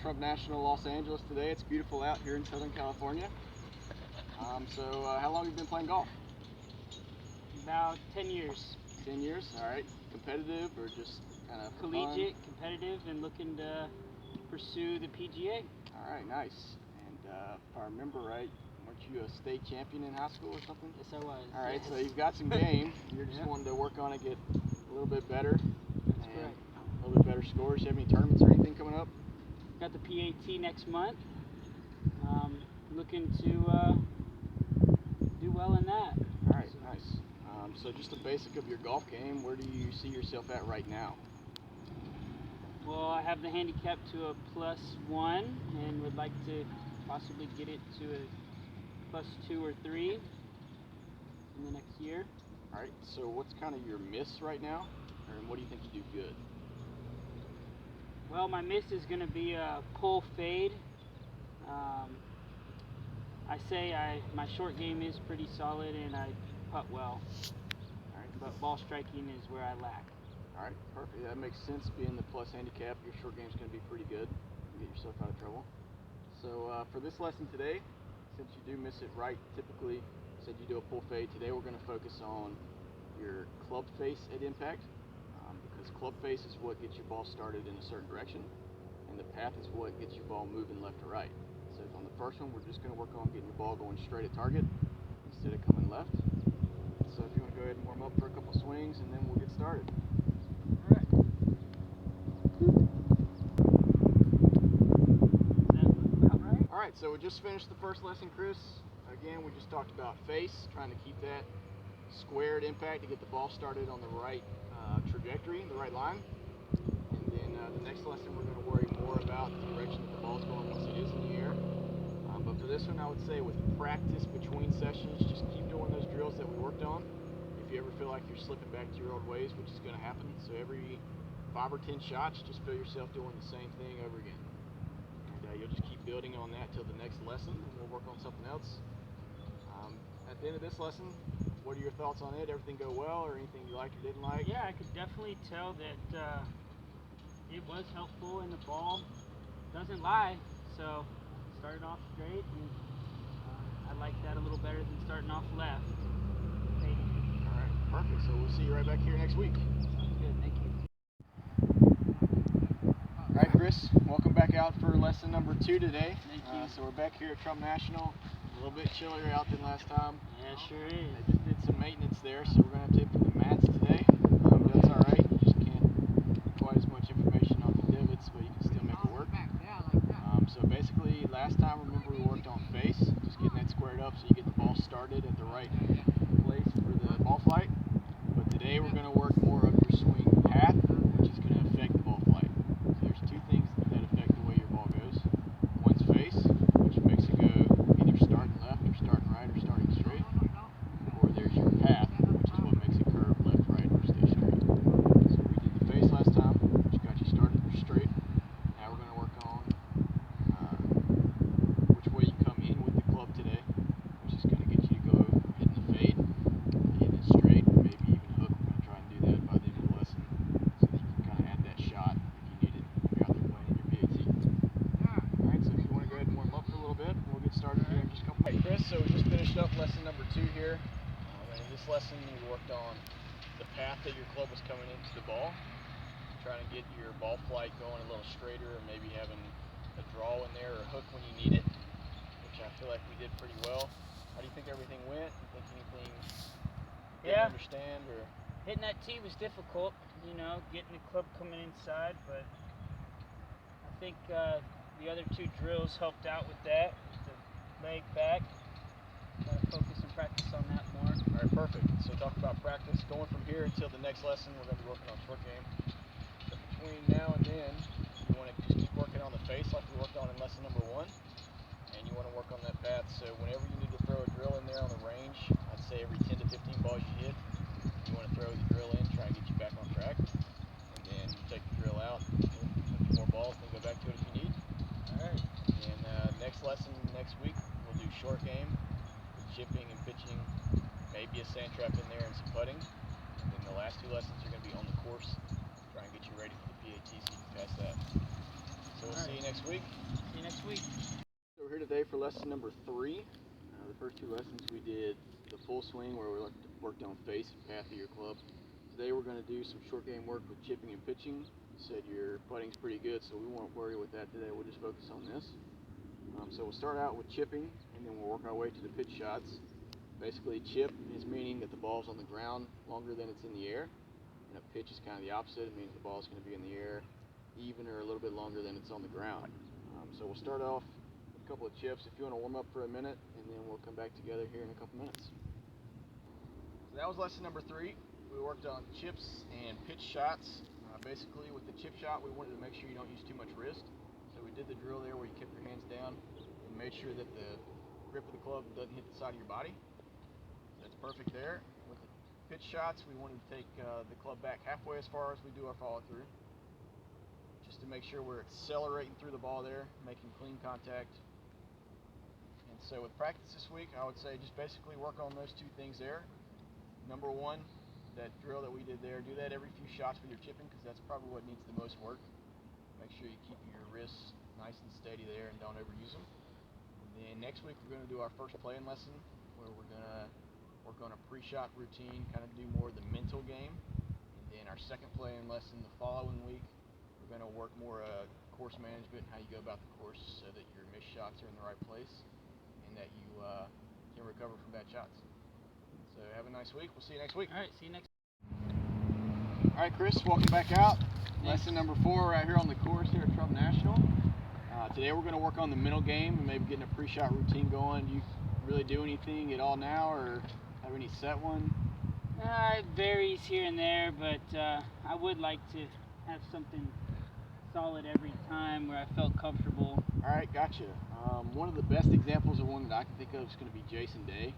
Trump National Los Angeles today. It's beautiful out here in Southern California. How long have you been playing golf? About 10 years. 10 years? All right. Competitive or just kind of Collegiate, fun? competitive, and looking to pursue the PGA. All right, nice. And if I remember right, weren't you a state champion in high school or something? Yes, I was. All right, yes. so you've got some game. You're just Yep. wanting to work on it, get a little bit better. That's and correct. A little bit better scores. You have any tournaments or anything coming up? Got the PAT next month. Looking to do well in that. All right, nice. So just the basic of your golf game, where do you see yourself at right now? Well, I have the handicap to a +1 and would like to possibly get it to a +2 or 3 in the next year. All right, so what's kind of your miss right now, and what do you think you do good? Well, my miss is going to be a pull fade. I say my short game is pretty solid and I putt well. All right, But ball striking is where I lack. all right, perfect. That makes sense. Being the plus handicap, your short game's going to be pretty good. Get yourself out of trouble. So for this lesson today, since you do miss it right, typically said you do a pull fade. Today we're going to focus on your club face at impact, because club face is what gets your ball started in a certain direction, and the path is what gets your ball moving left to right. So on the first one, we're just going to work on getting your ball going straight at target instead of coming left. So if you want to go ahead and warm up for a couple swings, and then we'll get started. All right. Is that about right? All right, so we just finished the first lesson, Chris. Again, we just talked about face, trying to keep that square at impact to get the ball started on the right trajectory, the right line. And then the next lesson, we're going to worry more about the direction that the ball's going once it is in the air. But for this one, I would say with practice between sessions, just keep doing those drills that we worked on. If you ever feel like you're slipping back to your old ways, which is going to happen, so every 5 or 10 shots, just feel yourself doing the same thing over again. And you'll just keep building on that till the next lesson, and we'll work on something else. At the end of this lesson, what are your thoughts on it? Everything go well, or anything you liked or didn't like? Yeah, I could definitely tell that it was helpful and the ball doesn't lie. So started off straight and I like that a little better than starting off left. Fading. All right, perfect. So we'll see you right back here next week. Sounds good, thank you. All right, Chris, welcome back out for lesson number 2 today. Thank you. So we're back here at Trump National. A little bit chillier out than last time. Yeah, sure They is. just did some maintenance there, so we're going to have to empty the mats today. But that's all right. You just can't get quite as much information on the divots, but you can still make it work. So basically, last time, remember, we worked on face, just getting that squared up so you get the ball started at the right place for the ball flight. But today, we're going to work more of your swing path, which is going to affect the ball flight. So there's 2 things that affect the way your ball goes. One's face, which makes it go either starting left or starting right or starting straight. Or there's your path, which is what makes it curve left, right, or stay straight. So we did the face last time, which got you started straight. Now we're going to work on which way you come in with the club today, which is going to get you to go hitting the fade, hitting it straight, maybe even hook. We're going to try and do that by the end of the lesson, so that you can kind of add that shot if you need it if you're out there playing in your PAT. Alright, so if you want to go ahead and warm up for a little bit, we'll get started here in just a couple minutes. Hey Chris, so we just finished up lesson number 2 here. And in this lesson we worked on the path that your club was coming into the ball, trying to get your ball flight going a little straighter, or maybe having a draw in there or a hook when you need it, which I feel like we did pretty well. How do you think everything went? Do you think anything you didn't understand? Or Hitting that tee was difficult, getting the club coming inside, but I think the other 2 drills helped out with that. The leg back. Gotta focus and practice on that more. all right, perfect. So talk about practice going from here until the next lesson. We're going to be working on short game. But between now and then, you want to just keep working on the face like we worked on in lesson number 1, and you want to work on that path. So whenever you need to throw a drill in there on the range, I'd say every 10 to 15 balls you hit, you want to throw the drill in, try and get you back on track, and then you take the drill out, a few more balls, then go back to it if you need. All right. And next lesson next week, we'll do short game, chipping and pitching, maybe a sand trap in there and some putting. And then the last 2 lessons are going to be on the course, try and get you ready for the PAT so you can pass that. So So we'll see you next week. See you next week. So we're here today for lesson number 3. The first 2 lessons we did the full swing where we worked on face and path of your club. Today we're going to do some short game work with chipping and pitching. You said your putting's pretty good, so we won't worry with that today. We'll just focus on this. So we'll start out with chipping, and then we'll work our way to the pitch shots. Basically, chip is meaning that the ball's on the ground longer than it's in the air, and a pitch is kind of the opposite. It means the ball's going to be in the air even or a little bit longer than it's on the ground. So we'll start off with a couple of chips if you want to warm up for a minute, and then we'll come back together here in a couple minutes. So that was lesson number 3. We worked on chips and pitch shots. Basically, with the chip shot, we wanted to make sure you don't use too much wrist. So we did the drill there where you kept your hands down and made sure that the grip of the club doesn't hit the side of your body. That's perfect there. With the pitch shots, we wanted to take the club back halfway as far as we do our follow through, just to make sure we're accelerating through the ball there, making clean contact. And so with practice this week, I would say just basically work on those 2 things there. Number 1, that drill that we did there, do that every few shots with your chipping, because that's probably what needs the most work. Make sure you keep your wrists nice and steady there and don't overuse them. And then next week we're going to do our first playing lesson, where we're going to work on a pre-shot routine, kind of do more of the mental game. And then our second playing lesson the following week, we're going to work more course management, how you go about the course so that your missed shots are in the right place and that you can recover from bad shots. So have a nice week. We'll see you next week. All right, see you next. All right, Chris, welcome back out. Lesson number 4 right here on the course here at Trump National. Today we're going to work on the mental game and maybe getting a pre-shot routine going. Do you really do anything at all now, or have any set one? It varies here and there, but I would like to have something solid every time where I felt comfortable. All right, gotcha. One of the best examples of one that I can think of is going to be Jason Day.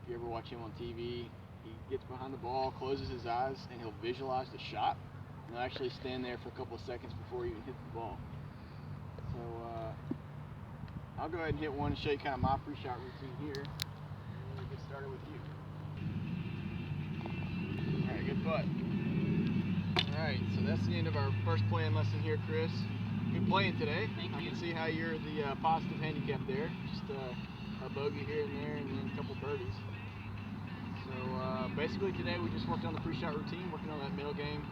If you ever watch him on TV, he gets behind the ball, closes his eyes, and he'll visualize the shot. And he'll actually stand there for a couple of seconds before he even hits the ball. So I'll go ahead and hit one and show you kind of my pre-shot routine here. And we'll get started with you. All right, good putt. All right, so that's the end of our first playing lesson here, Chris. Good playing today. Thank you. I can see how you're the positive handicap there. Just a bogey here and there, and then a couple birdies. So basically today we just worked on the pre-shot routine, working on that middle game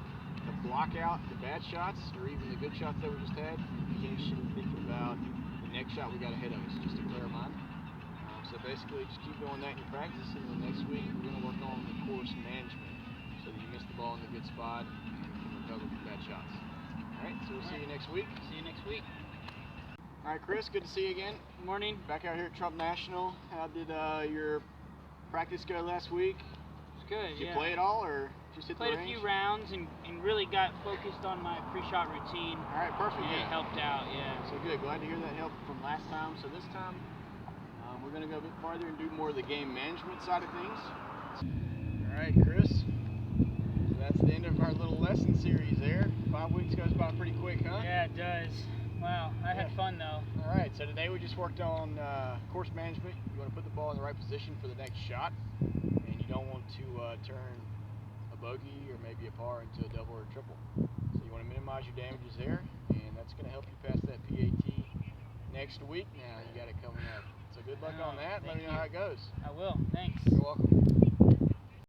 to block out the bad shots or even the good shots that we just had. In addition, thinking about the next shot we got ahead of us, just to clear our mind. So basically just keep doing that in your practice, and then next week we're going to work on the course management so that you miss the ball in the good spot and you can recover from bad shots. Alright, so we'll see you next week. See you next week. Alright, Chris, good to see you again. Good morning. Back out here at Trump National. How did your practice go last week? It's good. Did you play it all, or just hit Played the range? a few rounds and really got focused on my pre-shot routine. All right, perfect. And it helped out, yeah. So good. Glad to hear that helped from last time. So this time, we're going to go a bit farther and do more of the game management side of things. All right, Chris. So that's the end of our little lesson series there. 5 weeks goes by pretty quick, huh? Yeah, it does. Wow, I had fun though. All right, so today we just worked on course management. You want to put the ball in the right position for the next shot, and you don't want to turn a bogey or maybe a par into a double or a triple. So you want to minimize your damages there, and that's going to help you pass that PAT next week. Now you got it coming up. So good luck on that. Let me know how it goes. I will. Thanks. You're welcome.